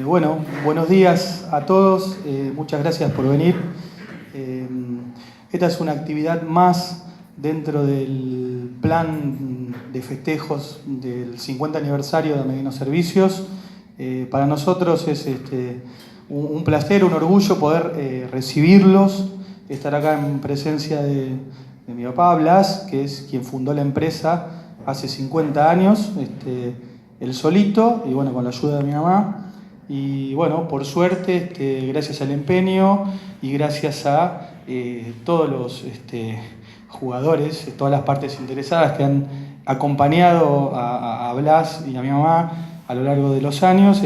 Bueno, buenos días a todos, muchas gracias por venir. Eh, Esta es una actividad más dentro del plan de festejos del 50 aniversario de Ameguino Servicios. Para nosotros es un placer, un orgullo poder recibirlos, estar acá en presencia de mi papá Blas, que es quien fundó la empresa hace 50 años, él solito, y bueno, con la ayuda de mi mamá. Y bueno, por suerte, gracias al empeño y gracias a todos los jugadores, todas las partes interesadas que han acompañado a Blas y a mi mamá a lo largo de los años,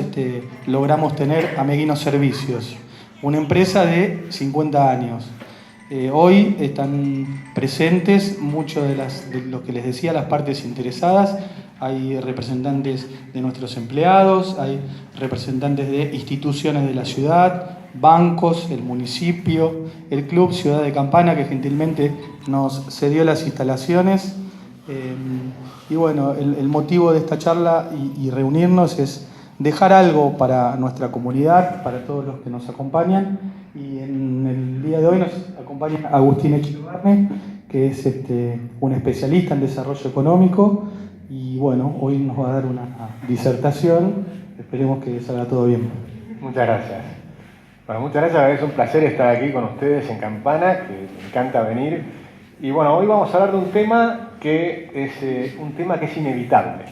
logramos tener Ameguino Servicios, una empresa de 50 años. Hoy están presentes muchos de lo que les decía, las partes interesadas. Hay representantes de nuestros empleados, hay representantes de instituciones de la ciudad, bancos, el municipio, el club Ciudad de Campana, que gentilmente nos cedió las instalaciones. Y bueno, el motivo de esta charla y reunirnos es dejar algo para nuestra comunidad, para todos los que nos acompañan. Y en el día de hoy nos acompaña Agustín Echevarne, que es un especialista en desarrollo económico. Y bueno, hoy nos va a dar una disertación. Esperemos que salga todo bien. Muchas gracias. Bueno, muchas gracias. Es un placer estar aquí con ustedes en Campana, que me encanta venir. Y bueno, hoy vamos a hablar de un tema que es inevitable.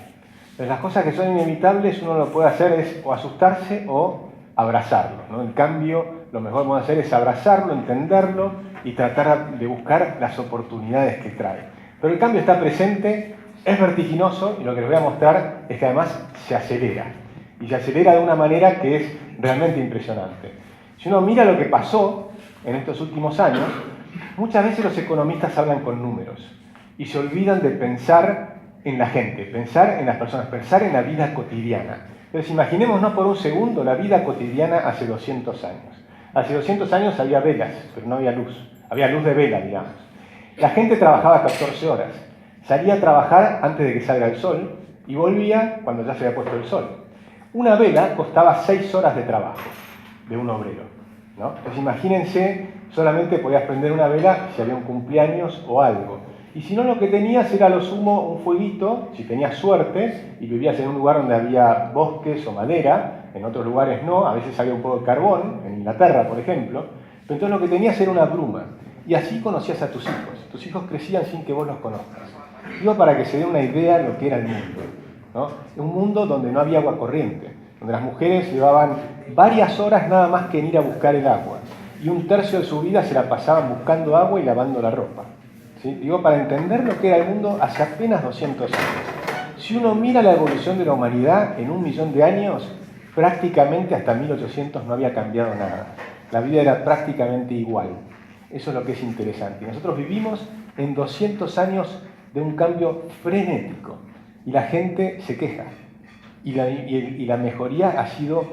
Entonces, las cosas que son inevitables uno lo puede hacer es o asustarse o abrazarlo, ¿no? En cambio, lo mejor que podemos hacer es abrazarlo, entenderlo y tratar de buscar las oportunidades que trae. Pero el cambio está presente, es vertiginoso y lo que les voy a mostrar es que además se acelera. Y se acelera de una manera que es realmente impresionante. Si uno mira lo que pasó en estos últimos años, muchas veces los economistas hablan con números y se olvidan de pensar en la gente, pensar en las personas, pensar en la vida cotidiana. Entonces imaginémonos por un segundo la vida cotidiana hace 200 años. Hace 200 años había velas, pero no había luz. Había luz de vela, digamos. La gente trabajaba 14 horas. Salía a trabajar antes de que salga el sol y volvía cuando ya se había puesto el sol. Una vela costaba 6 horas de trabajo de un obrero, ¿no? Entonces imagínense, solamente podías prender una vela si había un cumpleaños o algo. Y si no, lo que tenías era a lo sumo un fueguito, si tenías suerte y vivías en un lugar donde había bosques o madera, en otros lugares no, a veces había un poco de carbón, en Inglaterra por ejemplo, pero entonces lo que tenías era una bruma. Y así conocías a tus hijos crecían sin que vos los conozcas. Digo para que se dé una idea de lo que era el mundo, ¿no? Un mundo donde no había agua corriente, donde las mujeres llevaban varias horas nada más que en ir a buscar el agua, y un tercio de su vida se la pasaban buscando agua y lavando la ropa. ¿Sí? Digo, para entender lo que era el mundo hace apenas 200 años. Si uno mira la evolución de la humanidad en 1.000.000 de años, prácticamente hasta 1800 no había cambiado nada. La vida era prácticamente igual. Eso es lo que es interesante. Nosotros vivimos en 200 años de un cambio frenético y la gente se queja. Y la mejoría ha sido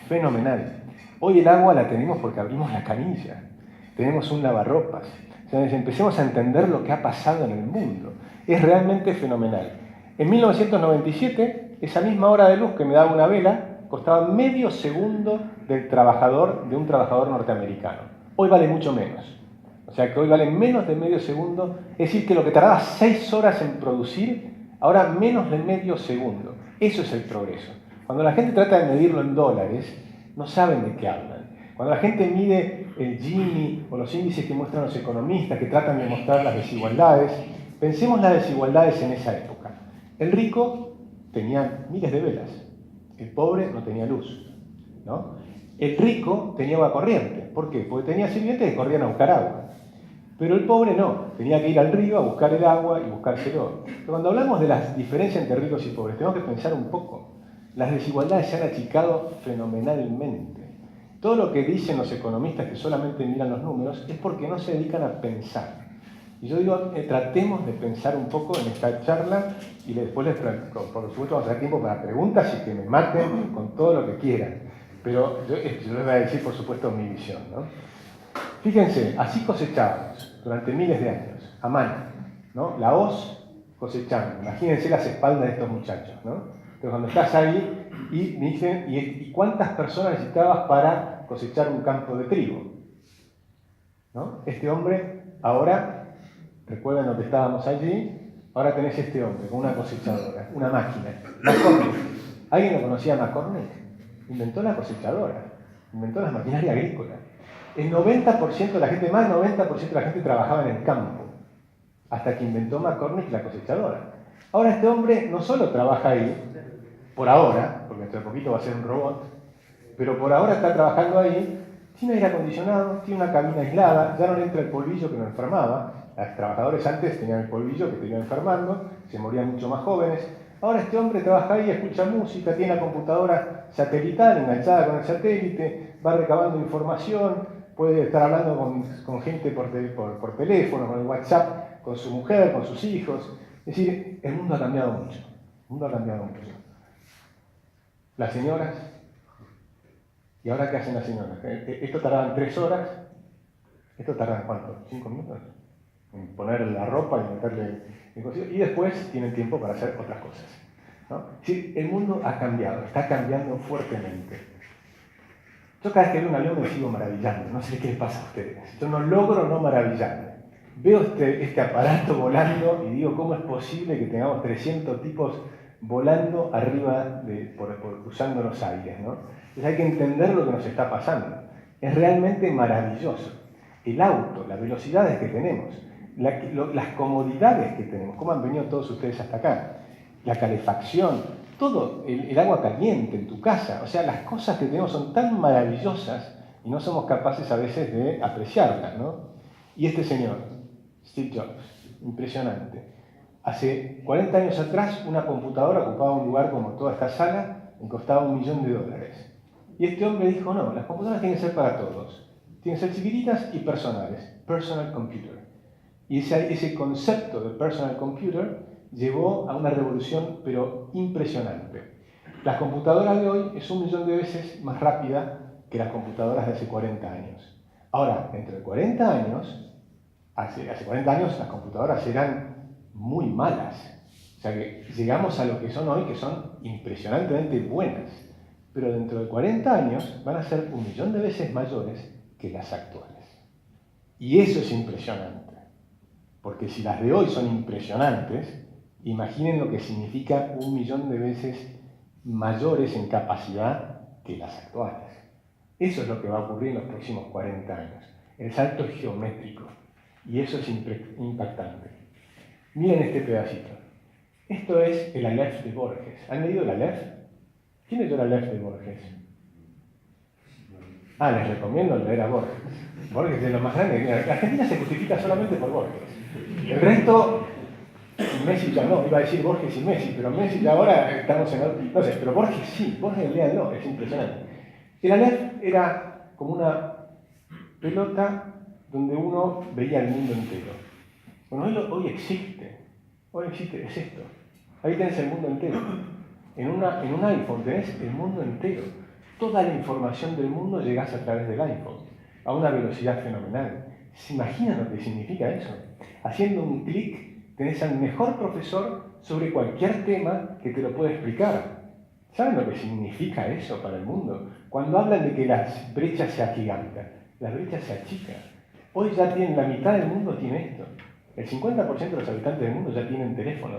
fenomenal. Hoy el agua la tenemos porque abrimos la canilla. Tenemos un lavarropas. Entonces empecemos a entender lo que ha pasado en el mundo. Es realmente fenomenal. En 1997, esa misma hora de luz que me daba una vela costaba medio segundo de un trabajador norteamericano. Hoy vale mucho menos. O sea que hoy vale menos de medio segundo. Es decir, que lo que tardaba 6 horas en producir, ahora menos de medio segundo. Eso es el progreso. Cuando la gente trata de medirlo en dólares, no saben de qué hablan. Cuando la gente mide el Gini o los índices que muestran los economistas, que tratan de mostrar las desigualdades, pensemos las desigualdades en esa época. El rico tenía miles de velas, el pobre no tenía luz, ¿no? El rico tenía agua corriente. ¿Por qué? Porque tenía sirvientes que corrían a buscar agua. Pero el pobre no, tenía que ir al río a buscar el agua y buscárselo. Pero cuando hablamos de las diferencias entre ricos y pobres, tenemos que pensar un poco. Las desigualdades se han achicado fenomenalmente. Todo lo que dicen los economistas que solamente miran los números es porque no se dedican a pensar. Y yo digo, tratemos de pensar un poco en esta charla y después, por supuesto, vamos a tener tiempo para preguntas y que me maten con todo lo que quieran. Pero yo les voy a decir, por supuesto, mi visión, ¿no? Fíjense, así cosechábamos durante miles de años, a mano, ¿no? La hoz cosechando. Imagínense las espaldas de estos muchachos, ¿no? Entonces, cuando estás ahí y me dicen, ¿y cuántas personas necesitabas para cosechar un campo de trigo? ¿No? Este hombre, ahora, recuerdan lo que estábamos allí, ahora tenés este hombre con una cosechadora, una máquina, McCormick. ¿Alguien lo conocía a McCormick? Inventó la cosechadora, inventó las maquinarias agrícolas. El 90% de la gente, más del 90% de la gente trabajaba en el campo, hasta que inventó McCormick la cosechadora. Ahora este hombre no solo trabaja ahí, por ahora, porque dentro de poquito va a ser un robot, pero por ahora está trabajando ahí, tiene aire acondicionado, tiene una cabina aislada, ya no le entra el polvillo que lo enfermaba. Los trabajadores antes tenían el polvillo que te iba enfermando, se morían mucho más jóvenes. Ahora este hombre trabaja ahí, escucha música, tiene la computadora satelital enganchada con el satélite, va recabando información, puede estar hablando con gente por teléfono, con el WhatsApp, con su mujer, con sus hijos. Es decir, el mundo ha cambiado mucho. El mundo ha cambiado mucho. Las señoras, ¿y ahora qué hacen las señoras? Esto tardaban 3 horas, esto tardan ¿cuánto? ¿5 minutos? En poner la ropa y meterle el cosido, y después tienen tiempo para hacer otras cosas, ¿no? Sí, el mundo ha cambiado, está cambiando fuertemente. Yo cada vez que veo un avión me sigo maravillando, no sé qué les pasa a ustedes. Yo no logro no maravillarme. Veo este aparato volando y digo, ¿cómo es posible que tengamos 300 tipos volando arriba, cruzando los aires, ¿no? Entonces hay que entender lo que nos está pasando. Es realmente maravilloso. El auto, las velocidades que tenemos, las comodidades que tenemos, cómo han venido todos ustedes hasta acá, la calefacción, todo, el agua caliente en tu casa, o sea, las cosas que tenemos son tan maravillosas y no somos capaces a veces de apreciarlas, ¿no? Y este señor, Steve Jobs, impresionante. Hace 40 años atrás, una computadora ocupaba un lugar como toda esta sala y costaba $1 millón. Y este hombre dijo, no, las computadoras tienen que ser para todos. Tienen que ser chiquititas y personales. Personal computer. Y ese concepto de personal computer llevó a una revolución, pero impresionante. La computadora de hoy es 1 millón de veces más rápida que las computadoras de hace 40 años. Ahora, dentro de 40 años, hace 40 años las computadoras eran muy malas. O sea que llegamos a lo que son hoy, que son impresionantemente buenas. Pero dentro de 40 años van a ser 1 millón de veces mayores que las actuales. Y eso es impresionante. Porque si las de hoy son impresionantes, imaginen lo que significa 1 millón de veces mayores en capacidad que las actuales. Eso es lo que va a ocurrir en los próximos 40 años. El salto es geométrico. Y eso es impactante. Miren este pedacito. Esto es el Aleph de Borges. ¿Han leído el Aleph? ¿Quién leyó el Aleph de Borges? Les recomiendo leer a Borges. Borges es de lo más grande. La Argentina se justifica solamente por Borges. El resto, Messi ya no, iba a decir Borges y Messi, pero Messi ya ahora estamos en... No sé, pero Borges sí, Borges léanlo, es impresionante. El Aleph era como una pelota donde uno veía el mundo entero. Bueno, hoy existe, es esto. Ahí tenés el mundo entero. En un iPhone tenés el mundo entero. Toda la información del mundo llegás a través del iPhone, a una velocidad fenomenal. ¿Se imaginan lo que significa eso? Haciendo un clic tenés al mejor profesor sobre cualquier tema que te lo puede explicar. ¿Saben lo que significa eso para el mundo? Cuando hablan de que las brechas se agigantan, las brechas se achican. Hoy ya tienen, la mitad del mundo tiene esto. El 50% de los habitantes del mundo ya tienen teléfono.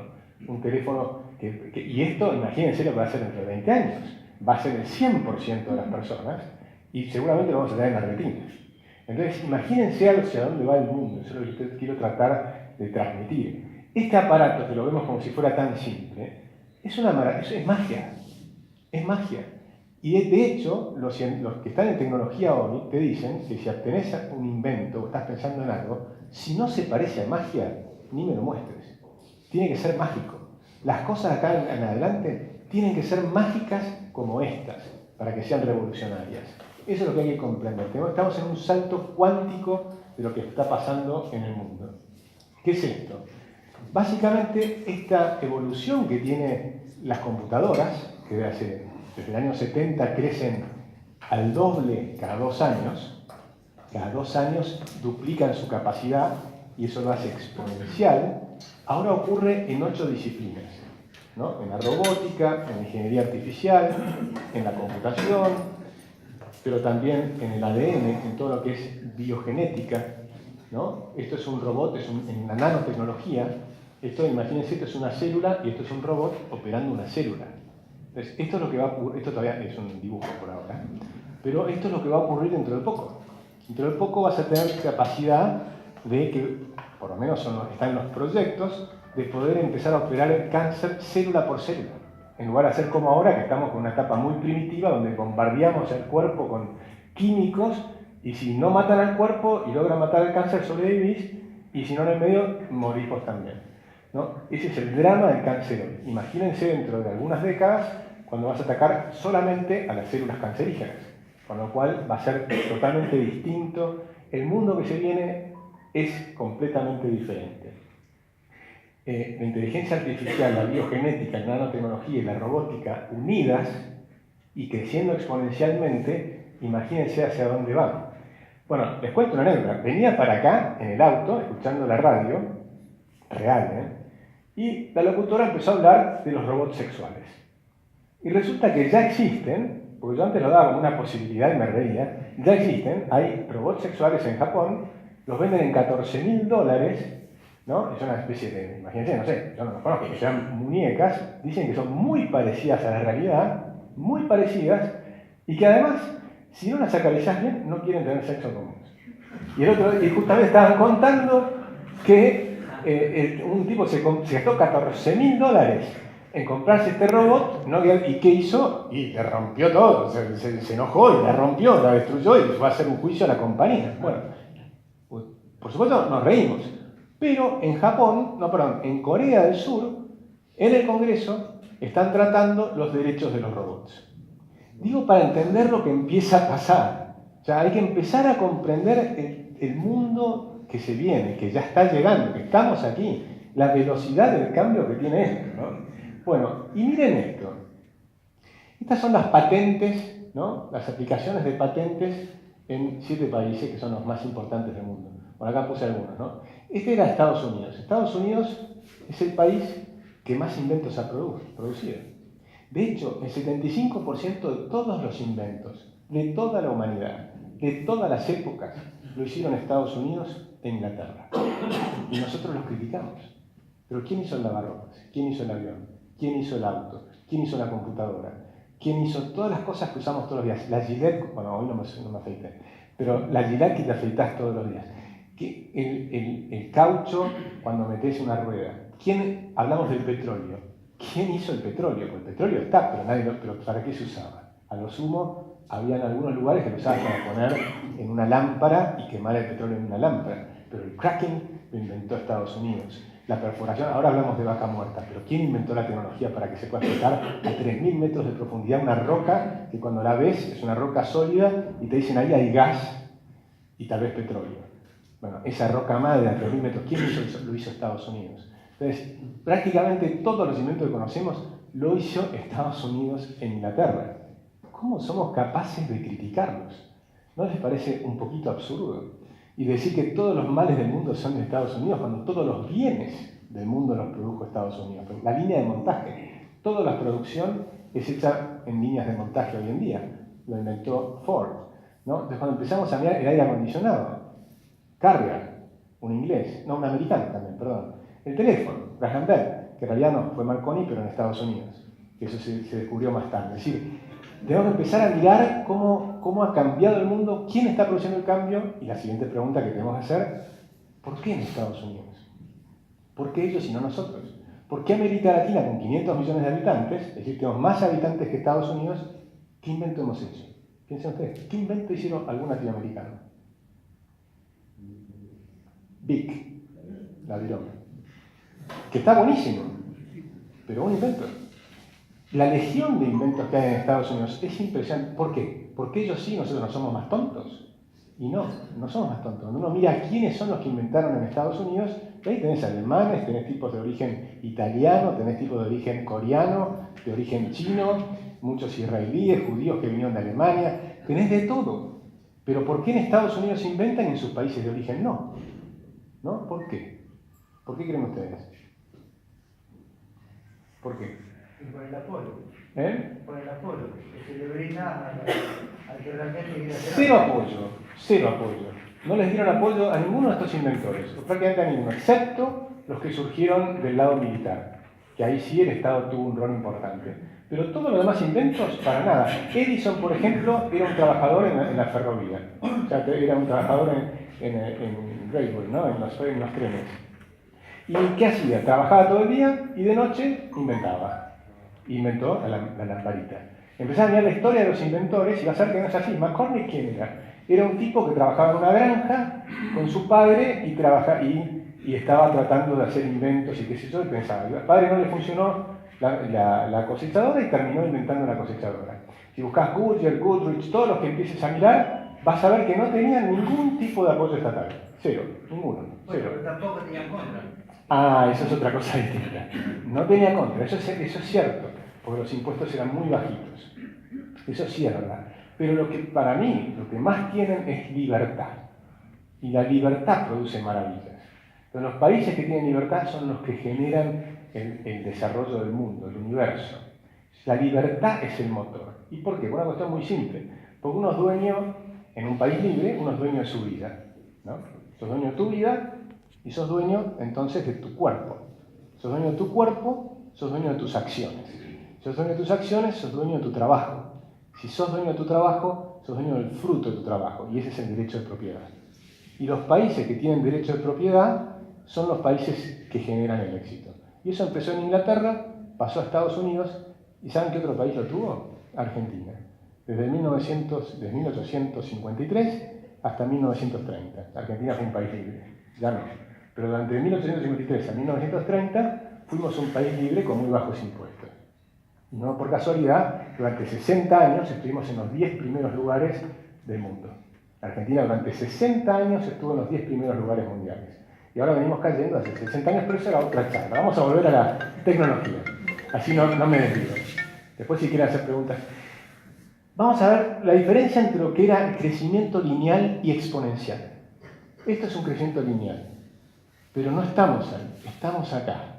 Un teléfono y esto, imagínense lo que va a ser dentro de 20 años. Va a ser el 100% de las personas y seguramente lo vamos a tener en las retinas. Entonces, imagínense hacia dónde va el mundo. Eso es lo que quiero tratar de transmitir. Este aparato, que lo vemos como si fuera tan simple, es magia. Es magia. Y de hecho, los que están en tecnología hoy te dicen que si obtenés un invento o estás pensando en algo, si no se parece a magia, ni me lo muestres. Tiene que ser mágico. Las cosas acá en adelante tienen que ser mágicas como estas, para que sean revolucionarias. Eso es lo que hay que comprender. Estamos en un salto cuántico de lo que está pasando en el mundo. ¿Qué es esto? Básicamente, esta evolución que tienen las computadoras, que desde el año 70 crecen al doble cada 2 años, cada 2 años duplican su capacidad y eso lo hace exponencial, ahora ocurre en 8 disciplinas. ¿no? En la robótica, en la ingeniería artificial, en la computación, pero también en el ADN, en todo lo que es biogenética, ¿no? Esto es un robot, en la nanotecnología. Esto, imagínense, esto es una célula y esto es un robot operando una célula. Entonces, esto es lo que va a ocurrir, esto todavía es un dibujo por ahora, pero esto es lo que va a ocurrir dentro de poco. Dentro de poco vas a tener capacidad de que, por lo menos están en los proyectos, de poder empezar a operar el cáncer célula por célula. En lugar de hacer como ahora, que estamos con una etapa muy primitiva, donde bombardeamos el cuerpo con químicos, y si no matan al cuerpo y logran matar el cáncer, sobrevivís, y si no en el medio, morís vos también, ¿no? Ese es el drama del cáncer hoy. Imagínense dentro de algunas décadas, cuando vas a atacar solamente a las células cancerígenas, con lo cual va a ser totalmente distinto. El mundo que se viene es completamente diferente. La inteligencia artificial, la biogenética, la nanotecnología y la robótica unidas y creciendo exponencialmente, imagínense hacia dónde van. Bueno, les cuento una anécdota. Venía para acá, en el auto, escuchando la radio, real, y la locutora empezó a hablar de los robots sexuales. Y resulta que ya existen, porque yo antes lo daba como una posibilidad y me reía, ya existen, hay robots sexuales en Japón, los venden en $14.000, ¿no? Es una especie de, imagínense, no sé, yo no los conozco, que sean muñecas, dicen que son muy parecidas a la realidad, muy parecidas, y que además, si no las acaricias bien, no quieren tener sexo con vos. Y justamente estaban contando que un tipo se gastó $14.000 en comprarse este robot, ¿no? ¿Y qué hizo? Y le rompió todo, se enojó y la rompió, la destruyó y fue a hacer un juicio a la compañía. Bueno, por supuesto nos reímos, pero en Japón, no, perdón, en Corea del Sur, en el Congreso, están tratando los derechos de los robots. Digo, para entender lo que empieza a pasar. O sea, hay que empezar a comprender el mundo que se viene, que ya está llegando, que estamos aquí, la velocidad del cambio que tiene esto, ¿no? Bueno, y miren esto. Estas son las patentes, ¿no? Las aplicaciones de patentes en 7 países que son los más importantes del mundo. Por acá puse algunos, ¿no? Este era Estados Unidos. Estados Unidos es el país que más inventos ha producido. De hecho, el 75% de todos los inventos, de toda la humanidad, de todas las épocas, lo hicieron Estados Unidos e Inglaterra. Y nosotros los criticamos. Pero ¿quién hizo el lavarropas? ¿Quién hizo el avión? ¿Quién hizo el auto? ¿Quién hizo la computadora? ¿Quién hizo todas las cosas que usamos todos los días? La Gillette, bueno, hoy no me afeité, pero la Gillette que te afeitas todos los días. El caucho cuando metes una rueda. Hablamos del petróleo. ¿Quién hizo el petróleo? Pues el petróleo está, pero ¿para qué se usaba? A lo sumo, había en algunos lugares que lo usaban para poner en una lámpara y quemar el petróleo en una lámpara. Pero el cracking lo inventó Estados Unidos. La perforación, ahora hablamos de vaca muerta, pero ¿quién inventó la tecnología para que se pueda explotar a 3.000 metros de profundidad una roca que cuando la ves es una roca sólida y te dicen ahí hay gas y tal vez petróleo? Bueno, esa roca madre a 3.000 metros, ¿quién hizo eso? Lo hizo Estados Unidos. Entonces, prácticamente todos los inventos que conocemos lo hizo Estados Unidos en Inglaterra. ¿Cómo somos capaces de criticarlos? ¿No les parece un poquito absurdo? Y decir que todos los males del mundo son de Estados Unidos cuando todos los bienes del mundo los produjo Estados Unidos. La línea de montaje, toda la producción es hecha en líneas de montaje hoy en día. Lo inventó Ford, ¿no? Entonces cuando empezamos a mirar el aire acondicionado, Carrier, un inglés, no, un americano también, perdón. El teléfono, Graham Bell, que en realidad no, fue Marconi, pero en Estados Unidos. Eso se descubrió más tarde. Es decir, tenemos que empezar a mirar cómo ha cambiado el mundo, quién está produciendo el cambio, y la siguiente pregunta que tenemos que hacer, ¿por qué en Estados Unidos? ¿Por qué ellos y no nosotros? ¿Por qué América Latina, con 500 millones de habitantes, es decir, tenemos más habitantes que Estados Unidos, qué invento hemos hecho? Piensen ustedes, ¿qué invento hicieron algún latinoamericano? Bic, la viroma, que está buenísimo, pero un invento. La legión de inventos que hay en Estados Unidos es impresionante. ¿Por qué? Porque ellos sí, nosotros no somos más tontos. Y no somos más tontos. Cuando uno mira quiénes son los que inventaron en Estados Unidos, ahí tenés alemanes, tenés tipos de origen italiano, tenés tipos de origen coreano, de origen chino, muchos israelíes, judíos que vinieron de Alemania, tenés de todo. Pero ¿por qué en Estados Unidos inventan y en sus países de origen no? ¿No? ¿Por qué? ¿Por qué creen ustedes? ¿Por qué? Y por el apoyo. ¿Eh? Por el apoyo que se le brinda al que realmente quiere hacer. Cero apoyo, cero apoyo. No les dieron apoyo a ninguno de estos inventores, o prácticamente a ninguno, excepto los que surgieron del lado militar, que ahí sí el Estado tuvo un rol importante. Pero todos los demás inventos, para nada. Edison, por ejemplo, era un trabajador en la ferrovía. O sea, era un trabajador en railway, ¿no? en los trenes. ¿Y qué hacía? Trabajaba todo el día y de noche inventaba. Inventó la lamparita. Empecé a mirar la historia de los inventores y vas a ver que no es así. McCormick, ¿quién era? Era un tipo que trabajaba en una granja con su padre y estaba tratando de hacer inventos y qué sé yo, y pensaba. Al padre no le funcionó la cosechadora y terminó inventando la cosechadora. Si buscas Goodyear, Goodrich, todos los que empieces a mirar, vas a ver que no tenían ningún tipo de apoyo estatal. Cero, ninguno. Cero. Pero tampoco tenían contra. Ah, eso es otra cosa distinta. No tenía contra, eso es cierto, porque los impuestos eran muy bajitos. Eso sí es verdad. Pero lo que para mí, lo que más tienen es libertad. Y la libertad produce maravillas. Pero los países que tienen libertad son los que generan el desarrollo del mundo, el universo. La libertad es el motor. ¿Y por qué? Por una cuestión muy simple. Porque uno es dueño, en un país libre, uno es dueño de su vida, ¿no? Sos dueño de tu vida y sos dueño entonces de tu cuerpo. Sos dueño de tu cuerpo, sos dueño de tus acciones. Si sos dueño de tus acciones, sos dueño de tu trabajo. Si sos dueño de tu trabajo, sos dueño del fruto de tu trabajo. Y ese es el derecho de propiedad. Y los países que tienen derecho de propiedad son los países que generan el éxito. Y eso empezó en Inglaterra, pasó a Estados Unidos, ¿y saben qué otro país lo tuvo? Argentina. Desde 1853 hasta 1930. Argentina fue un país libre, ya no. Pero durante 1853 a 1930 fuimos un país libre con muy bajos impuestos. Y no por casualidad, durante 60 años estuvimos en los 10 primeros lugares del mundo. Argentina durante 60 años estuvo en los 10 primeros lugares mundiales. Y ahora venimos cayendo hace 60 años, pero eso era otra charla. Vamos a volver a la tecnología. Así no me desvío. Después si quieren hacer preguntas. Vamos a ver la diferencia entre lo que era crecimiento lineal y exponencial. Esto es un crecimiento lineal. Pero no estamos ahí, estamos acá,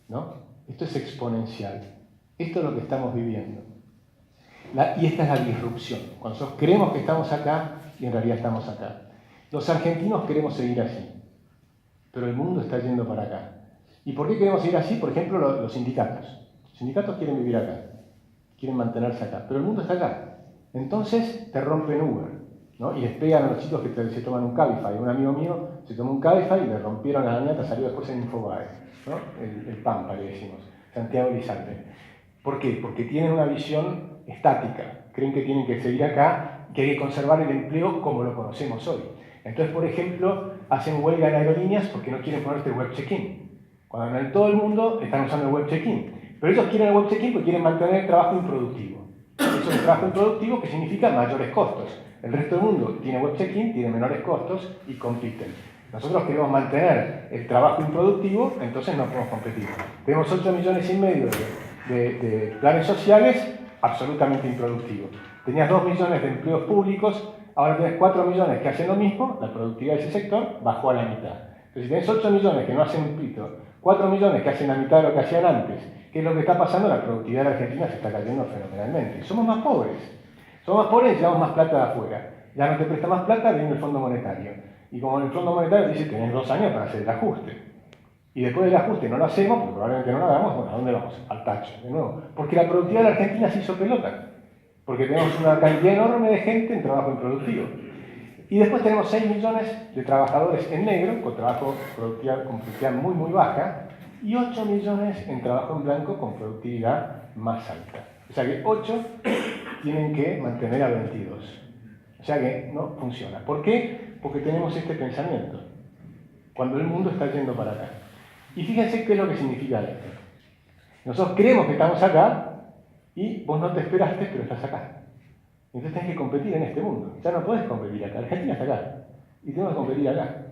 ¿no? Esto es exponencial. Esto es lo que estamos viviendo. Y esta es la disrupción. Cuando nosotros creemos que estamos acá y en realidad estamos acá. Los argentinos queremos seguir así, pero el mundo está yendo para acá. ¿Y por qué queremos seguir así? Por ejemplo, los sindicatos. Los sindicatos quieren vivir acá, quieren mantenerse acá, pero el mundo está acá. Entonces te rompen Uber, ¿no? Y les pegan a los chicos que se toman un Cabify. Un amigo mío se tomó un Cabify y le rompieron a la niñata, salió después en Infobae, ¿no? El Pampa, le decimos, Santiago Elizalde. ¿Por qué? Porque tienen una visión estática. Creen que tienen que seguir acá, que hay que conservar el empleo como lo conocemos hoy. Entonces, por ejemplo, hacen huelga en aerolíneas porque no quieren ponerte web check-in. Cuando en todo el mundo están usando el web check-in. Pero ellos quieren el web check-in porque quieren mantener el trabajo improductivo. Eso es el trabajo improductivo que significa mayores costos. El resto del mundo tiene web check-in, tiene menores costos y compiten. Nosotros queremos mantener el trabajo improductivo, entonces no podemos competir. Tenemos 8,5 millones de planes sociales absolutamente improductivos. Tenías 2 millones de empleos públicos, ahora tienes 4 millones que hacen lo mismo, la productividad de ese sector bajó a la mitad. Entonces, si tienes 8 millones que no hacen un pito, 4 millones que hacen la mitad de lo que hacían antes, ¿qué es lo que está pasando? La productividad de la Argentina se está cayendo fenomenalmente. Somos más pobres. Somos más pobres y llevamos más plata de afuera. Ya no te presta más plata, viene el Fondo Monetario. Y como el Fondo Monetario dice, tenés 2 años para hacer el ajuste. Y después del ajuste no lo hacemos, porque probablemente no lo hagamos, bueno, ¿a dónde vamos? Al tacho, de nuevo. Porque la productividad de la Argentina se hizo pelota. Porque tenemos una cantidad enorme de gente en trabajo improductivo. Y después tenemos 6 millones de trabajadores en negro, con productividad muy, muy baja, y 8 millones en trabajo en blanco con productividad más alta. O sea que 8 tienen que mantener a 22. O sea que no funciona. ¿Por qué? Porque tenemos este pensamiento. Cuando el mundo está yendo para acá. Y fíjense qué es lo que significa esto. Nosotros creemos que estamos acá y vos no te esperaste, pero estás acá. Entonces tenés que competir en este mundo. Ya no podés competir acá. Argentina está acá. Y tenemos que competir acá.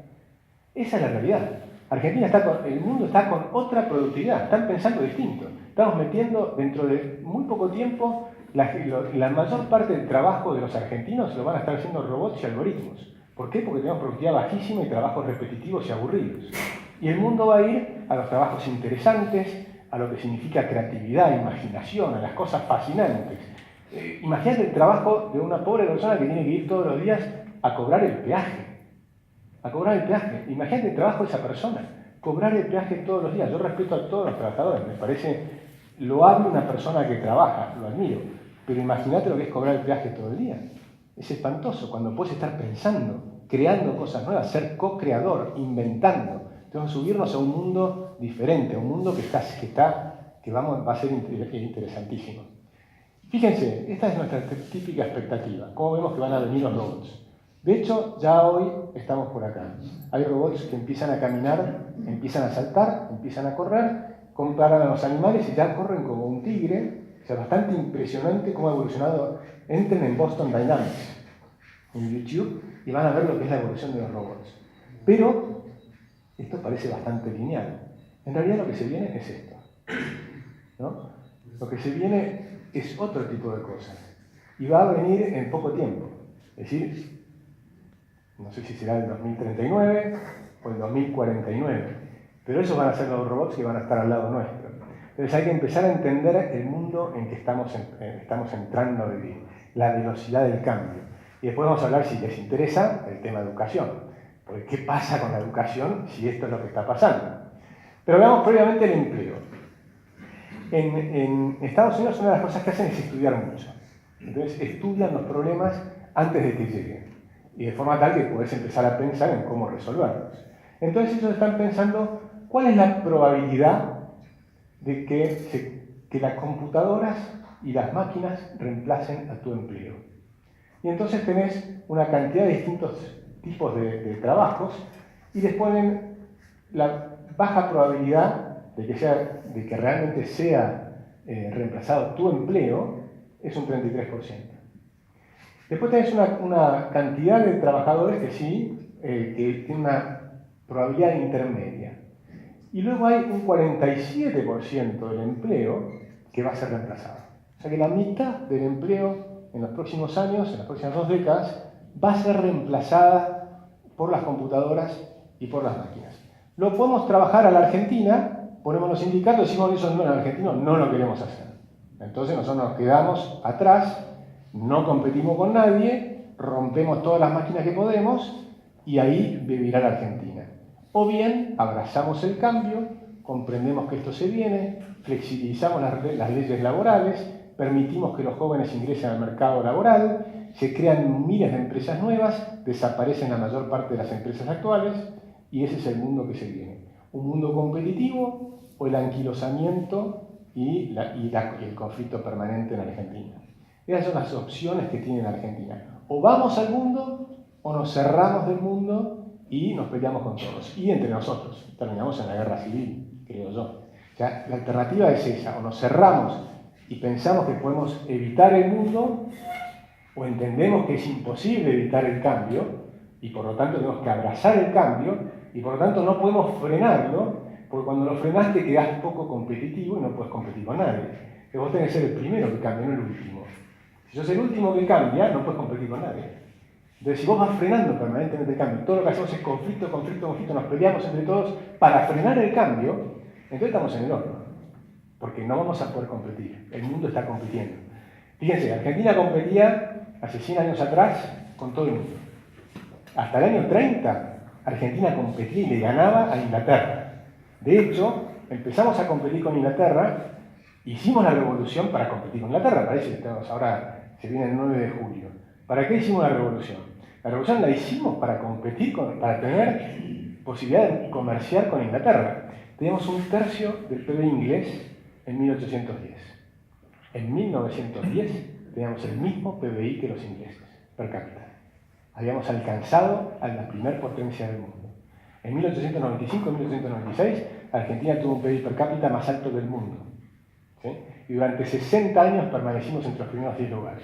Esa es la realidad. Argentina el mundo está con otra productividad. Están pensando distinto. Estamos metiendo dentro de muy poco tiempo la mayor parte del trabajo de los argentinos lo van a estar haciendo robots y algoritmos. ¿Por qué? Porque tenemos productividad bajísima y trabajos repetitivos y aburridos. Y el mundo va a ir a los trabajos interesantes, a lo que significa creatividad, imaginación, a las cosas fascinantes. Imagínate el trabajo de una pobre persona que tiene que ir todos los días a cobrar el peaje. A cobrar el peaje. Imagínate el trabajo de esa persona. Cobrar el peaje todos los días. Yo respeto a todos los trabajadores. Me parece loable una persona que trabaja. Lo admiro. Pero imagínate lo que es cobrar el peaje todo el día. Es espantoso cuando puedes estar pensando, creando cosas nuevas, ser co-creador, inventando. Tenemos que subirnos a un mundo diferente, a un mundo que va a ser interesantísimo. Fíjense, esta es nuestra típica expectativa. ¿Cómo vemos que van a venir los robots? De hecho, ya hoy estamos por acá. Hay robots que empiezan a caminar, empiezan a saltar, empiezan a correr, comparan a los animales y ya corren como un tigre. O sea, bastante impresionante cómo ha evolucionado. Entren en Boston Dynamics, en YouTube, y van a ver lo que es la evolución de los robots. Pero esto parece bastante lineal. En realidad lo que se viene es esto, ¿no? Lo que se viene es otro tipo de cosas. Y va a venir en poco tiempo. Es decir, no sé si será el 2039 o el 2049. Pero esos van a ser los robots que van a estar al lado nuestro. Entonces hay que empezar a entender el mundo en que estamos entrando a vivir. La velocidad del cambio. Y después vamos a hablar, si les interesa, del tema de educación. Porque ¿qué pasa con la educación si esto es lo que está pasando? Pero veamos previamente el empleo. En Estados Unidos una de las cosas que hacen es estudiar mucho. Entonces estudian los problemas antes de que lleguen. Y de forma tal que puedes empezar a pensar en cómo resolverlos. Entonces ellos están pensando cuál es la probabilidad de que las computadoras y las máquinas reemplacen a tu empleo. Y entonces tenés una cantidad de distintos tipos de trabajos y les ponen la baja probabilidad de que realmente sea reemplazado tu empleo, es un 33%. Después tenés una cantidad de trabajadores que sí, que tiene una probabilidad intermedia. Y luego hay un 47% del empleo que va a ser reemplazado. O sea que la mitad del empleo en los próximos años, en las próximas 2 décadas, va a ser reemplazada por las computadoras y por las máquinas. Lo podemos trabajar a la Argentina, ponemos los sindicatos, decimos eso no, en argentino no lo queremos hacer. Entonces nosotros nos quedamos atrás, no competimos con nadie, rompemos todas las máquinas que podemos y ahí vivirá la Argentina. O bien abrazamos el cambio, comprendemos que esto se viene, flexibilizamos las leyes laborales, permitimos que los jóvenes ingresen al mercado laboral, se crean miles de empresas nuevas, desaparecen la mayor parte de las empresas actuales y ese es el mundo que se viene. Un mundo competitivo o el anquilosamiento y el conflicto permanente en Argentina. Esas son las opciones que tiene Argentina. O vamos al mundo o nos cerramos del mundo y nos peleamos con todos. Y entre nosotros. Terminamos en la guerra civil, creo yo. O sea, la alternativa es esa. O nos cerramos y pensamos que podemos evitar el mundo, o entendemos que es imposible evitar el cambio, y por lo tanto tenemos que abrazar el cambio, y por lo tanto no podemos frenarlo, porque cuando lo frenás te quedás poco competitivo y no puedes competir con nadie. Que vos tenés que ser el primero que cambia, no el último. Si sos el último que cambia, no puedes competir con nadie. Entonces, si vos vas frenando permanentemente el cambio, todo lo que hacemos es conflicto, nos peleamos entre todos para frenar el cambio, entonces estamos en el horno, porque no vamos a poder competir. El mundo está compitiendo. Fíjense, Argentina competía hace 100 años atrás con todo el mundo. Hasta el año 30, Argentina competía y le ganaba a Inglaterra. De hecho, empezamos a competir con Inglaterra, hicimos la revolución para competir con Inglaterra, parece que estamos ahora, se viene el 9 de julio. ¿Para qué hicimos la revolución? La revolución la hicimos para competir, para tener posibilidad de comerciar con Inglaterra. Teníamos un tercio del PBI inglés en 1810. En 1910 teníamos el mismo PBI que los ingleses, per cápita. Habíamos alcanzado a la primer potencia del mundo. En 1895 y 1896, Argentina tuvo un PBI per cápita más alto del mundo. ¿Sí? Y durante 60 años permanecimos entre los primeros 10 lugares.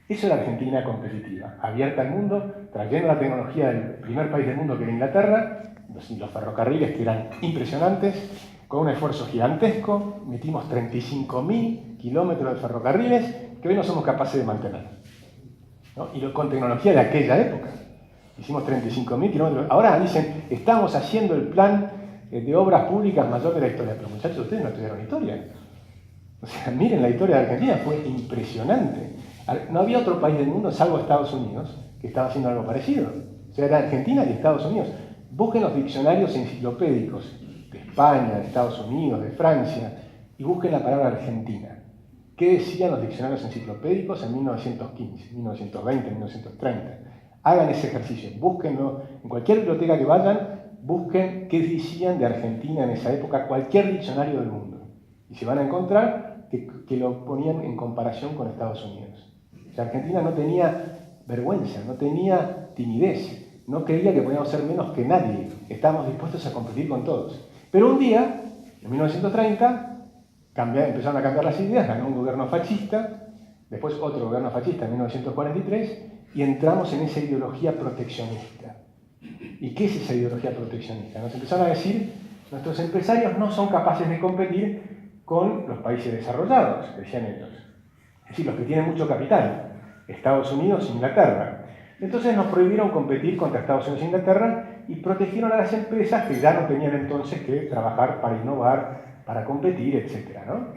Eso es la Argentina competitiva, abierta al mundo, trayendo la tecnología del primer país del mundo que era Inglaterra, los ferrocarriles que eran impresionantes, con un esfuerzo gigantesco, metimos 35.000 kilómetros de ferrocarriles que hoy no somos capaces de mantener. ¿No? Y con tecnología de aquella época. Hicimos 35.000 kilómetros. Ahora dicen, estamos haciendo el plan de obras públicas mayor de la historia. Pero muchachos, ustedes no estudiaron historia. O sea, miren la historia de Argentina, fue impresionante. No había otro país del mundo, salvo Estados Unidos, que estaba haciendo algo parecido. O sea, era Argentina y Estados Unidos. Busquen los diccionarios enciclopédicos de España, de Estados Unidos, de Francia, y busquen la palabra Argentina. ¿Qué decían los diccionarios enciclopédicos en 1915, 1920, 1930? Hagan ese ejercicio, búsquenlo. En cualquier biblioteca que vayan, busquen qué decían de Argentina en esa época, cualquier diccionario del mundo. Y se van a encontrar que lo ponían en comparación con Estados Unidos. O sea, Argentina no tenía vergüenza, no tenía timidez, no creía que podíamos ser menos que nadie, estábamos dispuestos a competir con todos. Pero un día, en 1930, empezaron a cambiar las ideas, ganó un gobierno fascista, después otro gobierno fascista en 1943, y entramos en esa ideología proteccionista. ¿Y qué es esa ideología proteccionista? Nos empezaron a decir, nuestros empresarios no son capaces de competir con los países desarrollados, decían ellos. Es decir, los que tienen mucho capital, Estados Unidos e Inglaterra. Entonces nos prohibieron competir contra Estados Unidos e Inglaterra y protegieron a las empresas que ya no tenían entonces que trabajar para innovar, para competir, etc., ¿no?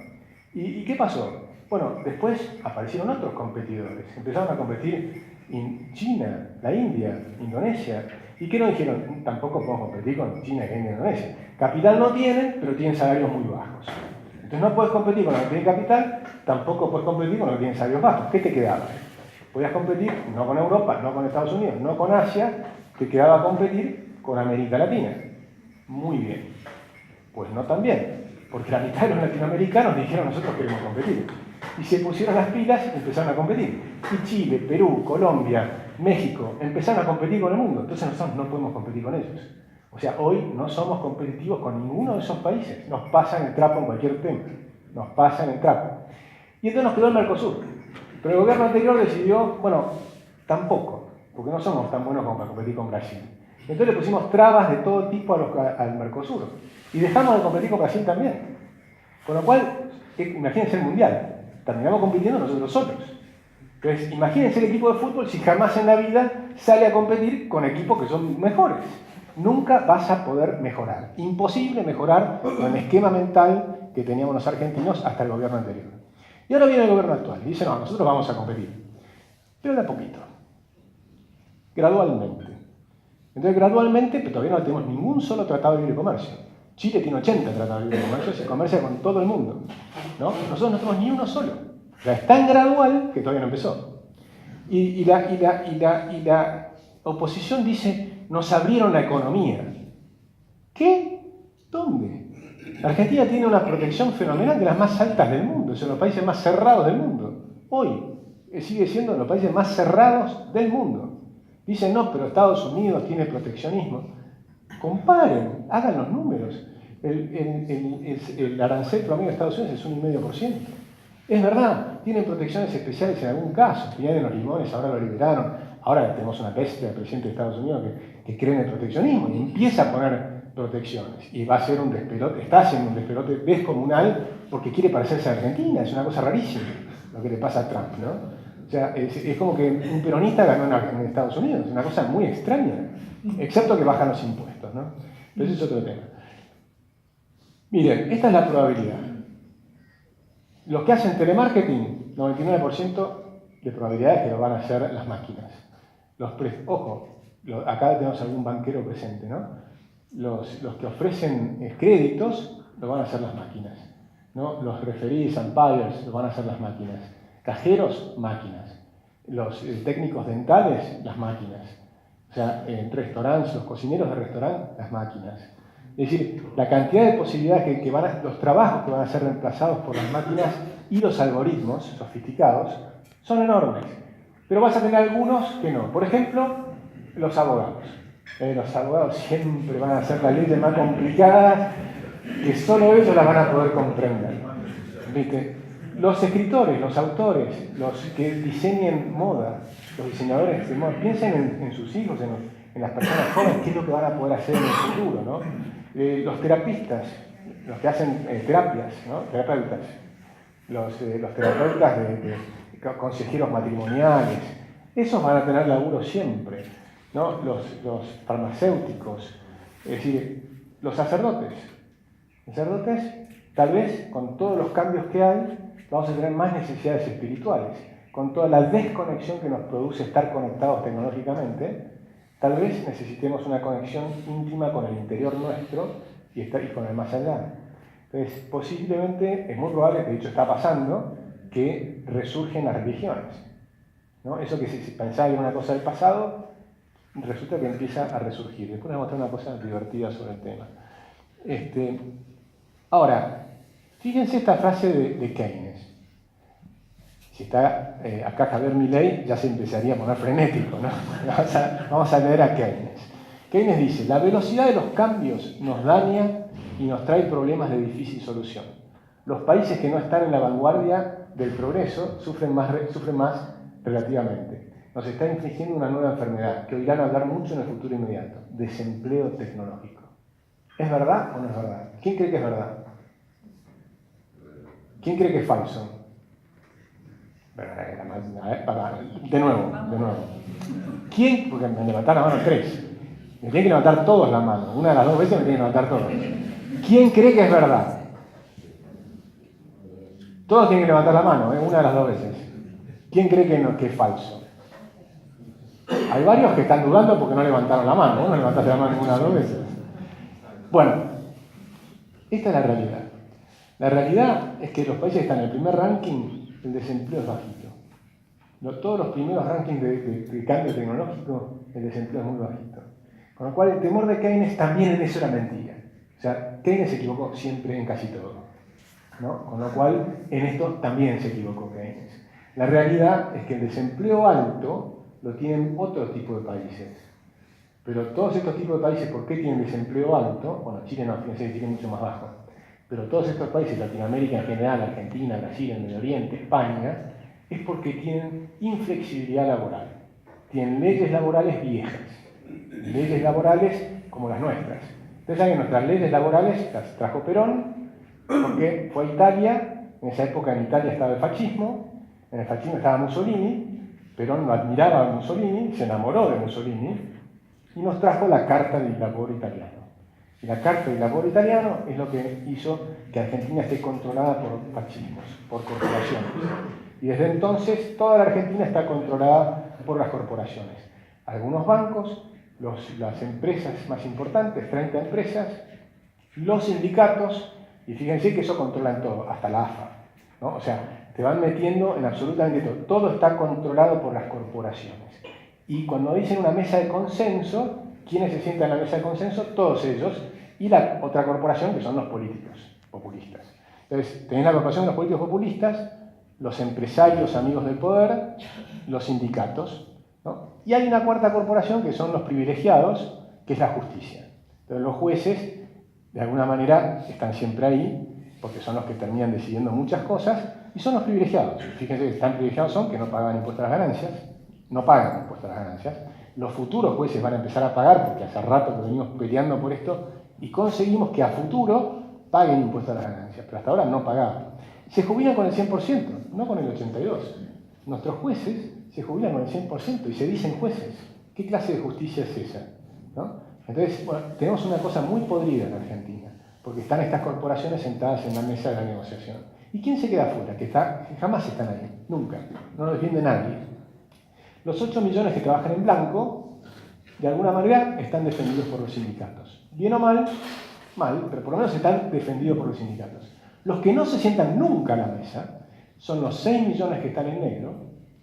¿Y qué pasó? Bueno, después aparecieron otros competidores. Empezaron a competir en China, la India, Indonesia. ¿Y qué nos dijeron? Tampoco podemos competir con China, India e Indonesia. Capital no tienen, pero tienen salarios muy bajos. Entonces no puedes competir con los que tienen capital, tampoco puedes competir con los que tienen salarios bajos. ¿Qué te quedaba? Podías competir no con Europa, no con Estados Unidos, no con Asia, te quedaba competir con América Latina. Muy bien. Pues no tan bien. Porque la mitad de los latinoamericanos dijeron nosotros queremos competir. Y se pusieron las pilas y empezaron a competir. Y Chile, Perú, Colombia, México empezaron a competir con el mundo. Entonces nosotros no podemos competir con ellos. O sea, hoy no somos competitivos con ninguno de esos países. Nos pasan el trapo en cualquier tema. Nos pasan el trapo. Y entonces nos quedó el Mercosur. Pero el gobierno anterior decidió, bueno, tampoco, porque no somos tan buenos como para competir con Brasil. Entonces le pusimos trabas de todo tipo al Mercosur. Y dejamos de competir con Brasil también. Con lo cual, imagínense el Mundial. Terminamos compitiendo nosotros solos. Entonces, imagínense el equipo de fútbol si jamás en la vida sale a competir con equipos que son mejores. Nunca vas a poder mejorar. Imposible mejorar con el esquema mental que teníamos los argentinos hasta el gobierno anterior. Y ahora viene el gobierno actual y dice, no, nosotros vamos a competir. Pero de a poquito. Gradualmente. Entonces, gradualmente, pero todavía no tenemos ningún solo tratado de libre comercio. Chile tiene 80 tratados de libre comercio, se comercia con todo el mundo, ¿no? Nosotros no tenemos ni uno solo. O sea, es tan gradual que todavía no empezó. Y la oposición dice, nos abrieron la economía. ¿Qué? ¿Dónde? Argentina tiene una protección fenomenal de las más altas del mundo, es uno de los países más cerrados del mundo. Hoy sigue siendo uno de los países más cerrados del mundo. Dicen, no, pero Estados Unidos tiene proteccionismo. Comparen, hagan los números. El arancel promedio de Estados Unidos es 1,5%. Es verdad, tienen protecciones especiales en algún caso. Tienen los limones, ahora lo liberaron. Ahora tenemos una bestia del presidente de Estados Unidos que cree en el proteccionismo y empieza a poner protecciones. Y va a ser un despelote, está haciendo un despelote descomunal porque quiere parecerse a Argentina. Es una cosa rarísima lo que le pasa a Trump, ¿no? O sea, es como que un peronista ganó en Estados Unidos. Es una cosa muy extraña. Excepto que bajan los impuestos, ¿no? Pero ese es otro tema. Miren, esta es la probabilidad. Los que hacen telemarketing, 99% de probabilidades que lo van a hacer las máquinas. Ojo, acá tenemos algún banquero presente, ¿no? Los que ofrecen créditos lo van a hacer las máquinas, ¿no? Los referees, umpires, lo van a hacer las máquinas. Cajeros, máquinas. Los técnicos dentales, las máquinas. O sea, en restaurantes, los cocineros de restaurante, las máquinas. Es decir, la cantidad de posibilidades los trabajos que van a ser reemplazados por las máquinas y los algoritmos sofisticados son enormes. Pero vas a tener algunos que no. Por ejemplo, los abogados. Los abogados siempre van a hacer las leyes más complicadas que solo ellos las van a poder comprender. ¿Viste? Los escritores, los autores, los que diseñen moda, los diseñadores de moda, piensen en sus hijos, en las personas jóvenes, qué es lo que van a poder hacer en el futuro, ¿no? Los terapistas, los que hacen terapias, ¿no? Terapeutas, los terapeutas de consejeros matrimoniales, esos van a tener laburo siempre, ¿no? Los farmacéuticos, es decir, Los sacerdotes. Los sacerdotes, tal vez con todos los cambios que hay, vamos a tener más necesidades espirituales. Con toda la desconexión que nos produce estar conectados tecnológicamente, tal vez necesitemos una conexión íntima con el interior nuestro y con el más allá. Entonces, posiblemente, es muy probable, que de hecho está pasando, que resurgen las religiones, ¿no? Eso que se pensaba que era una cosa del pasado, resulta que empieza a resurgir. Después les voy a mostrar una cosa divertida sobre el tema. Ahora, fíjense esta frase de Keynes. Si está acá Javier Milei, ya se empezaría a poner frenético, ¿no? Vamos a leer a Keynes. Keynes dice: la velocidad de los cambios nos daña y nos trae problemas de difícil solución. Los países que no están en la vanguardia del progreso sufren más relativamente. Nos está infligiendo una nueva enfermedad que oirán hablar mucho en el futuro inmediato: desempleo tecnológico. ¿Es verdad o no es verdad? ¿Quién cree que es verdad? ¿Quién cree que es falso? De nuevo. ¿Quién? Porque me levantan la mano 3. Me tienen que levantar todos la mano. Una de las 2 veces me tienen que levantar todos. ¿Quién cree que es verdad? Todos tienen que levantar la mano, una de las 2 veces. ¿Quién cree que es falso? Hay varios que están dudando porque no levantaron la mano. No levantaste la mano ninguna de las 2 veces. Bueno, esta es la realidad. La realidad es que los países que están en el primer ranking, el desempleo es bajito. Todos los primeros rankings de cambio tecnológico, el desempleo es muy bajito. Con lo cual el temor de Keynes también en eso era mentira. O sea, Keynes se equivocó siempre en casi todo, ¿no? Con lo cual en esto también se equivocó Keynes. La realidad es que el desempleo alto lo tienen otro tipo de países. Pero todos estos tipos de países, ¿por qué tienen desempleo alto? Bueno, Chile no, fíjense que Chile es mucho más bajo. Pero todos estos países, Latinoamérica en general, Argentina, Brasil, el Medio Oriente, España, es porque tienen inflexibilidad laboral. Tienen leyes laborales viejas. Leyes laborales como las nuestras. Ustedes saben que nuestras leyes laborales las trajo Perón, porque fue a Italia. En esa época en Italia estaba el fascismo. En el fascismo estaba Mussolini. Perón lo admiraba a Mussolini, se enamoró de Mussolini y nos trajo la Carta del Lavoro Italiano. Y la Carta del Lavoro Italiano es lo que hizo que Argentina esté controlada por fascismos, por corporaciones. Y desde entonces toda la Argentina está controlada por las corporaciones. Algunos bancos, las empresas más importantes, 30 empresas, los sindicatos, y fíjense que eso controlan todo, hasta la AFA, ¿no? O sea, te van metiendo en absolutamente todo. Todo está controlado por las corporaciones. Y cuando dicen una mesa de consenso, ¿quiénes se sientan en la mesa de consenso? Todos ellos. Y la otra corporación, que son los políticos populistas. Entonces, tenés la corporación de los políticos populistas, los empresarios amigos del poder, los sindicatos, ¿no? Y hay una cuarta corporación que son los privilegiados, que es la justicia. Entonces, los jueces, de alguna manera, están siempre ahí, porque son los que terminan decidiendo muchas cosas, y son los privilegiados. Fíjense que tan privilegiados son que no pagan impuestos a las ganancias, no pagan impuestos a las ganancias. Los futuros jueces van a empezar a pagar, porque hace rato que venimos peleando por esto, y conseguimos que a futuro paguen impuestos a las ganancias, pero hasta ahora no pagaban. Se jubilan con el 100%, no con el 82%. Nuestros jueces se jubilan con el 100% y se dicen jueces. ¿Qué clase de justicia es esa? ¿No? Entonces, bueno, tenemos una cosa muy podrida en Argentina, porque están estas corporaciones sentadas en la mesa de la negociación. ¿Y quién se queda afuera? Que jamás están ahí, nunca, no lo defiende nadie. Los 8 millones que trabajan en blanco, de alguna manera, están defendidos por los sindicatos. Bien o mal, pero por lo menos están defendidos por los sindicatos. Los que no se sientan nunca a la mesa son los 6 millones que están en negro,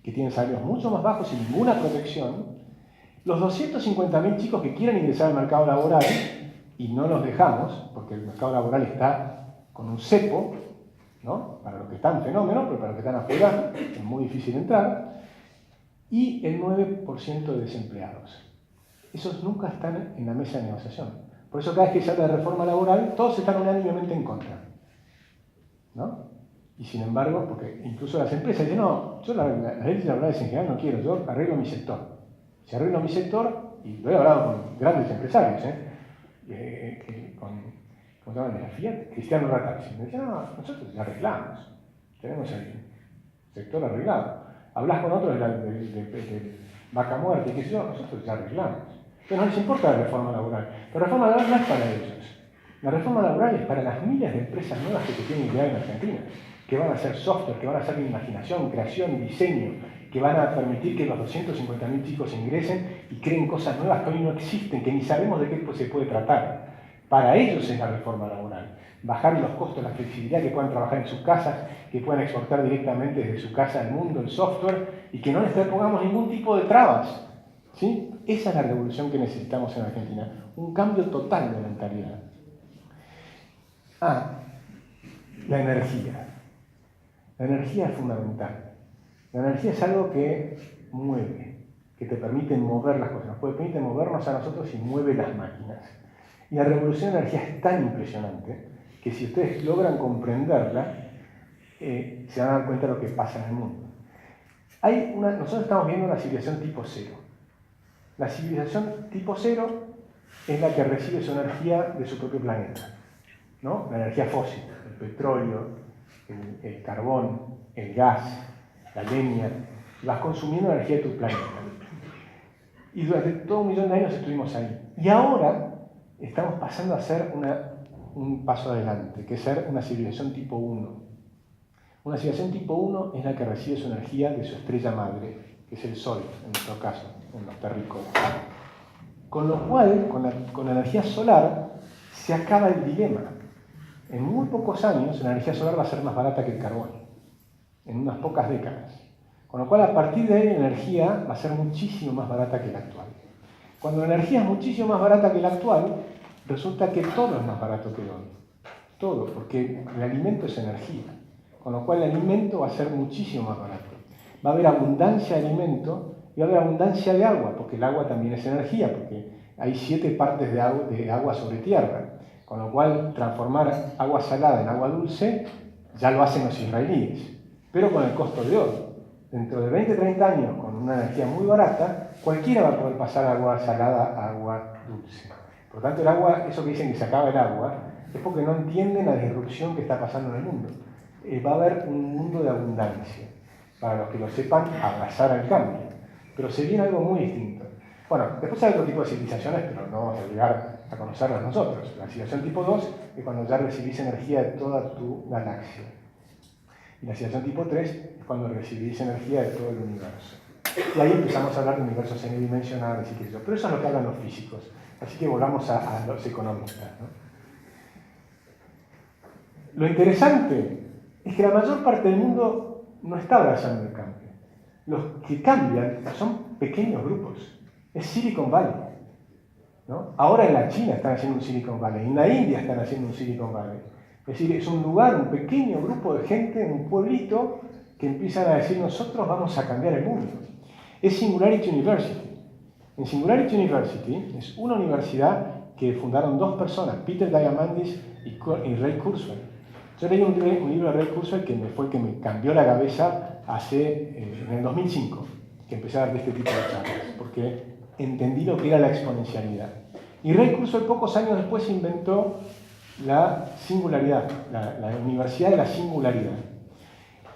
que tienen salarios mucho más bajos y ninguna protección, los 250.000 chicos que quieren ingresar al mercado laboral y no los dejamos, porque el mercado laboral está con un cepo, ¿no? Para los que están fenómeno, pero para los que están afuera es muy difícil entrar, y el 9% de desempleados. Esos nunca están en la mesa de negociación. Por eso cada vez que se habla de reforma laboral, todos están unánimemente en contra, ¿no? Y sin embargo, porque incluso las empresas dicen, no, yo las leyes laborales en general no quiero, yo arreglo mi sector. Si arreglo mi sector, y lo he hablado con grandes empresarios, ¿cómo se llama? De la Fiat, Cristiano Rataxi. Me decían, no, nosotros ya arreglamos, tenemos el sector arreglado. Hablas con otros de Vaca Muerta, y qué sé yo, nosotros ya arreglamos. Pero no les importa la reforma laboral. La reforma laboral no es para ellos. La reforma laboral es para las miles de empresas nuevas que se tienen que crear en Argentina, que van a hacer software, que van a hacer imaginación, creación, diseño, que van a permitir que los 250.000 chicos ingresen y creen cosas nuevas que hoy no existen, que ni sabemos de qué se puede tratar. Para ellos es la reforma laboral. Bajar los costos, la flexibilidad, que puedan trabajar en sus casas, que puedan exportar directamente desde su casa al mundo el software y que no les pongamos ningún tipo de trabas. ¿Sí? Esa es la revolución que necesitamos en Argentina. Un cambio total de mentalidad. La energía. La energía es fundamental. La energía es algo que mueve, que te permite mover las cosas, nos permite movernos a nosotros y mueve las máquinas. Y la revolución de energía es tan impresionante que si ustedes logran comprenderla, se van a dar cuenta de lo que pasa en el mundo. Nosotros estamos viendo una civilización tipo cero. La civilización tipo cero es la que recibe su energía de su propio planeta, ¿no? La energía fósil, el petróleo, el carbón, el gas, la leña, vas consumiendo energía de tu planeta. Y durante todo 1.000.000 de años estuvimos ahí. Y ahora estamos pasando a ser un paso adelante, que es ser una civilización tipo 1. Una civilización tipo 1 es la que recibe su energía de su estrella madre, que es el Sol, en nuestro caso, en los terrícolas. Con lo cual, con la energía solar, se acaba el dilema. En muy pocos años, la energía solar va a ser más barata que el carbón, en unas pocas décadas. Con lo cual, a partir de ahí, la energía va a ser muchísimo más barata que la actual. Cuando la energía es muchísimo más barata que la actual, resulta que todo es más barato que hoy. Todo, porque el alimento es energía. Con lo cual, el alimento va a ser muchísimo más barato. Va a haber abundancia de alimento y va a haber abundancia de agua, porque el agua también es energía, porque hay 7 partes de agua sobre tierra. Con lo cual, transformar agua salada en agua dulce ya lo hacen los israelíes, pero con el costo de oro. Dentro de 20-30 años, con una energía muy barata, cualquiera va a poder pasar agua salada a agua dulce. Por lo tanto, el agua, eso que dicen que se acaba el agua, es porque no entienden la disrupción que está pasando en el mundo. Va a haber un mundo de abundancia. Para los que lo sepan, abrazar al cambio. Pero se viene algo muy distinto. Bueno, después hay otro tipo de civilizaciones, pero no vamos a llegar a conocerlas nosotros. La civilización tipo 2 es cuando ya recibís energía de toda tu galaxia. Y la civilización tipo 3 es cuando recibís energía de todo el universo. Y ahí empezamos a hablar de universos semidimensionales y qué sé yo. Pero eso es lo que hablan los físicos. Así que volvamos a los economistas, ¿no? Lo interesante es que la mayor parte del mundo no está abrazando el cambio. Los que cambian son pequeños grupos. Es Silicon Valley, ¿no? Ahora en la China están haciendo un Silicon Valley, en la India están haciendo un Silicon Valley. Es decir, es un lugar, un pequeño grupo de gente, un pueblito, que empiezan a decir nosotros vamos a cambiar el mundo. Es Singularity University. En Singularity University es una universidad que fundaron 2 personas, Peter Diamandis y Ray Kurzweil. Yo leí un libro de Ray Kurzweil que fue el que me cambió la cabeza en el 2005, que empecé a dar de este tipo de charlas, porque entendí lo que era la exponencialidad. Y Ray Kurzweil pocos años después inventó la singularidad, la Universidad de la Singularidad.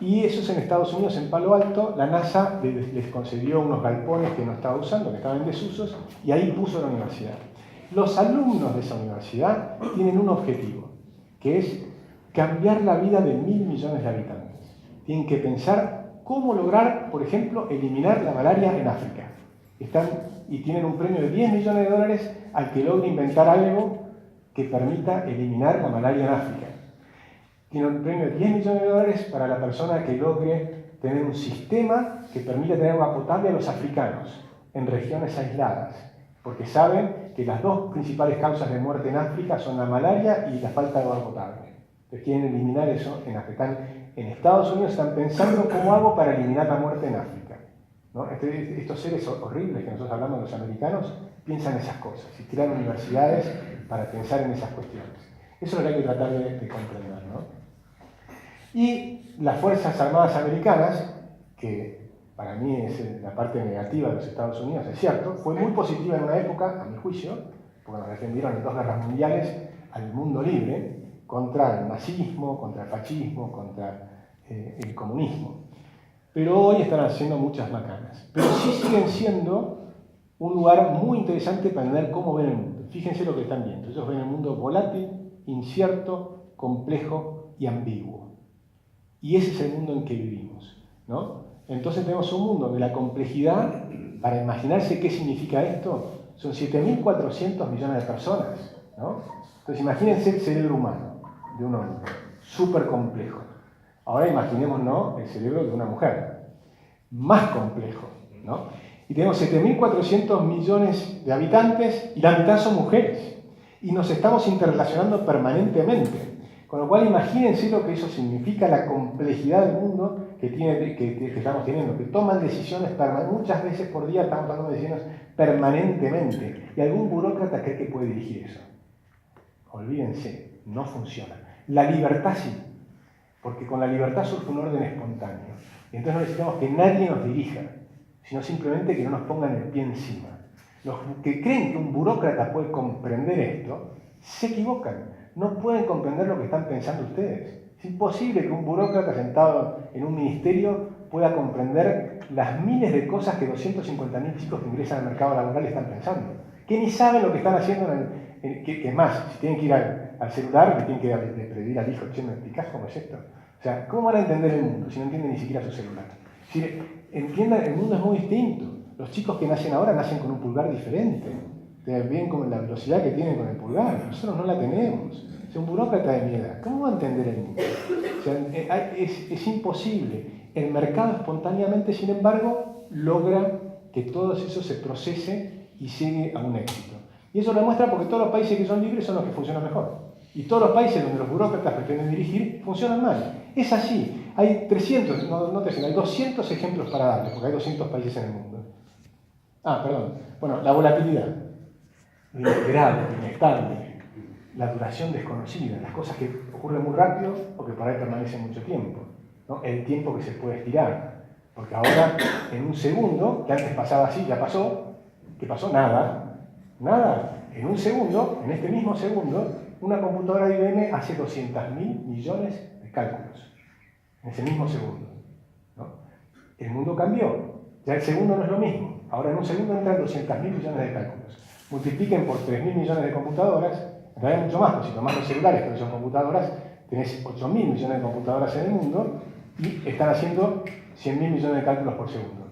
Y eso es en Estados Unidos, en Palo Alto. La NASA les concedió unos galpones que no estaba usando, que estaban en desusos, y ahí puso la universidad. Los alumnos de esa universidad tienen un objetivo, que es cambiar la vida de 1.000 millones de habitantes. Tienen que pensar cómo lograr, por ejemplo, eliminar la malaria en África. Y tienen un premio de $10 millones al que logre inventar algo que permita eliminar la malaria en África. Tiene un premio de $10 millones para la persona que logre tener un sistema que permita tener agua potable a los africanos en regiones aisladas, porque saben que las 2 principales causas de muerte en África son la malaria y la falta de agua potable. Entonces quieren eliminar eso en África. En Estados Unidos están pensando cómo hago para eliminar la muerte en África, ¿no? Estos seres horribles que nosotros hablamos, los americanos, piensan esas cosas y crean universidades para pensar en esas cuestiones. Eso es lo que hay que tratar de comprender, ¿no? Y las Fuerzas Armadas Americanas, que para mí es la parte negativa de los Estados Unidos, es cierto, fue muy positiva en una época, a mi juicio, porque nos defendieron en 2 guerras mundiales al mundo libre contra el nazismo, contra el fascismo, contra el comunismo. Pero hoy están haciendo muchas macanas. Pero sí siguen siendo un lugar muy interesante para entender cómo ven el mundo. Fíjense lo que están viendo. Ellos ven el mundo volátil, incierto, complejo y ambiguo. Y ese es el mundo en que vivimos, ¿no? Entonces tenemos un mundo donde la complejidad, para imaginarse qué significa esto, son 7.400 millones de personas, ¿no? Entonces imagínense el cerebro humano de un hombre, súper complejo. Ahora imaginémonos el cerebro de una mujer, más complejo, ¿no? Y tenemos 7.400 millones de habitantes y la mitad son mujeres. Y nos estamos interrelacionando permanentemente. Con lo cual imagínense lo que eso significa, la complejidad del mundo que estamos teniendo, que toman decisiones muchas veces por día, estamos tomando decisiones permanentemente. Y algún burócrata cree que puede dirigir eso. Olvídense, no funciona. La libertad sí, porque con la libertad surge un orden espontáneo. Y entonces no necesitamos que nadie nos dirija, sino simplemente que no nos pongan el pie encima. Los que creen que un burócrata puede comprender esto, se equivocan. No pueden comprender lo que están pensando ustedes. Es imposible que un burócrata sentado en un ministerio pueda comprender las miles de cosas que 250.000 chicos que ingresan al mercado laboral están pensando. Que ni saben lo que están haciendo, que es más, si tienen que ir al celular, que tienen que pedir al hijo, che, ¿me explicás cómo es esto? O sea, ¿cómo van a entender el mundo si no entienden ni siquiera su celular? Si entiendan, el mundo es muy distinto. Los chicos que nacen ahora nacen con un pulgar diferente. Ven con la velocidad que tienen con el pulgar. Nosotros no la tenemos. O sea, un burócrata de mi edad, ¿cómo va a entender el mundo? O sea, es imposible. El mercado espontáneamente, sin embargo, logra que todo eso se procese y llegue a un éxito. Y eso lo demuestra porque todos los países que son libres son los que funcionan mejor. Y todos los países donde los burócratas pretenden dirigir funcionan mal. Es así. Hay 300, no 300, hay 200 ejemplos para darles, porque hay 200 países en el mundo. Bueno, la volatilidad, lo inesperado, lo inestable, la duración desconocida, las cosas que ocurren muy rápido o que por ahí permanecen mucho tiempo, ¿no? El tiempo que se puede estirar. Porque ahora, en un segundo, que antes pasaba así, ya pasó, ¿qué pasó? Nada. Nada. En un segundo, en este mismo segundo, una computadora de IBM hace 200.000 millones de cálculos. En ese mismo segundo, ¿no? El mundo cambió. Ya el segundo no es lo mismo. Ahora en un segundo entran 200.000 millones de cálculos. Multipliquen por 3.000 millones de computadoras, en realidad mucho más, porque si tomás los celulares que no son computadoras, tenés 8.000 millones de computadoras en el mundo y están haciendo 100.000 millones de cálculos por segundo.